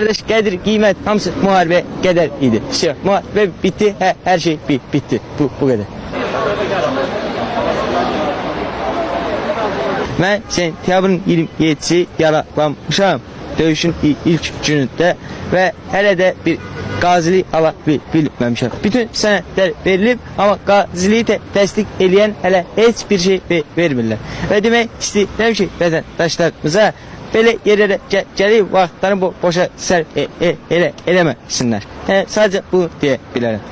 Kardeş, qədir, qiymət, hamısı müharibə qədər idi. Müharibə bitti, hər şey bitti. Bu qədər. Mən sentyabrın 27'si yaralanmışam. Döyüşün ilk günündə və hələ də bir qazilik ala bilməmişəm. Bütün sənədlər verilib, amma qaziliyi təsdiq eləyən hələ heç bir şey vermirlər. Və demək istəyirəm ki, vətəndaşlarımıza belə yerlərə gəlib vaxtlarını boşa sərf eləməsinlər. Sadəcə bunu deyə bilərəm.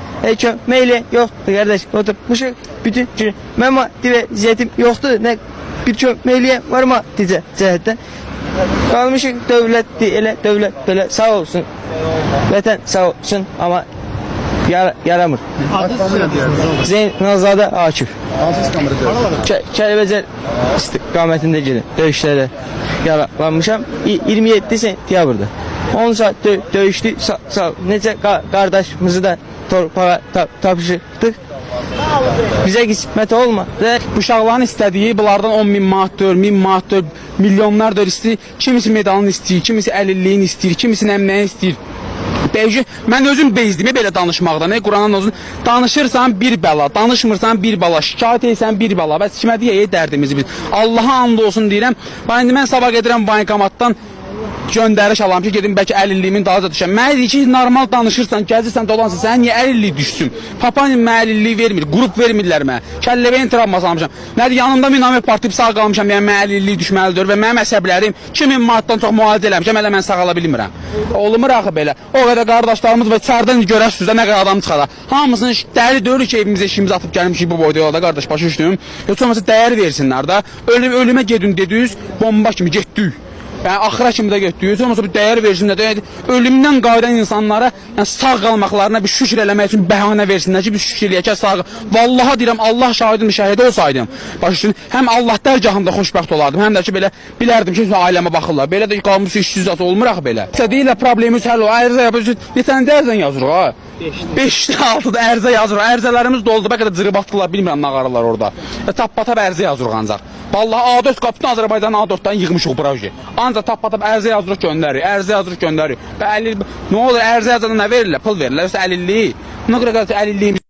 Köməkliyə yoxdur, qardaş, oturmuşuq bütün gün. Mən maddi vəziyyətim yoxdur, nə bir köməkliyə var maddi cəhətdən. Qalmışıq dövlətdir, elə dövlət belə sağ olsun, vətən sağ olsun, amma yaramır. Zeynalzadə Akif. Kəlbəcər istiqamətində gedim, döyüşlərdə yaralanmışam. 27 sentyabrda 10 saat döyüşdü, necə qardaşımızı da torpağa tapışdıq. Bizə qismət olmadı. Uşaqların istədiyi bunlardan 10.000 manatdır, 1000 manatdır, milyonlardır istəyir. Kimisi medalını istəyir, kimisi əlilliyin istəyir, kimisi nəmnəyi istəyir. Bəyci, mən özüm bezdimi belə danışmaqdan. Quranın olsun, danışırsan bir bəla, danışmırsan bir bala, şikayət etsən bir bala. Bəs kimə deyək dərdimizi biz? Allaha and olsun deyirəm. Mən sabah gedirəm bankomatdan göndəriş alam ki, gedim bəlkə əlilliyimin dalınca düşəm. Mənə deyir ki, normal danışırsan, gəzirsən, dolansan, sənə niyə əlillik düşsün? Papanin mənə əlilliyi vermir, qrup vermirlər mənə. Kəlləbəyin travması almışam. Nədir, yanımda minamət partlayıb sağ qalmışam, yəni mənə əlilliyi düşməlidir və mənim əsəblərim 2000 manatdan çox müalicə eləmişəm, hələ mən sağala bilmirəm. Olmur axı belə. O qədər qardaşlarımız və içəridən görərsiniz də nə qədər adam çıxar. Hamısını dəri döyürük ki, evimizə işimizi atıb gəlmişik bu boyda yolda, qardaş, başa düşdüm. Yoxsa olmasa dəyər versinlər də. Ölümə gedin dediniz, bomba kimi getdik. Yəni axıra kimi də getdik. Olmasa bir dəyər versinlər də. Ölümdən qayıdan insanlara, yəni sağ qalmaqlarına bir şükür eləmək üçün bəhanə versinlər ki, bir şükür eləyək ki, sağ. Vallahi deyirəm, Allah şahidim, şəhid olsaydım. Başa həm Allah dərgahında xoşbəxt olardım, həm də ki belə bilərdim ki, ailəmə baxırlar. Belə də qalmış işsiz zat olmur axı belə. Deyirlər problemimiz həll olur. Ərizə yapırıq. Neçə ərizə yazırıq ha? 5-də 6-da ərizə yazırıq. Ərizələrimiz doldu. Bəlkə də cırıb atdılar, bilmirəm nə qaralar orada. Tap-patap ərizə yazırıq ancaq. Vallahi A4 kapitən Azərbaycan A4-dən yığmışıq proje. Ancaq tap-patap ərizə yazırıq göndəririk. Ərizə yazırıq göndəririk. Nə olur ərizə yazanda nə verirlər? Pul verirlər. Yoxsa əlillik. Nə qədər əlilliyimiz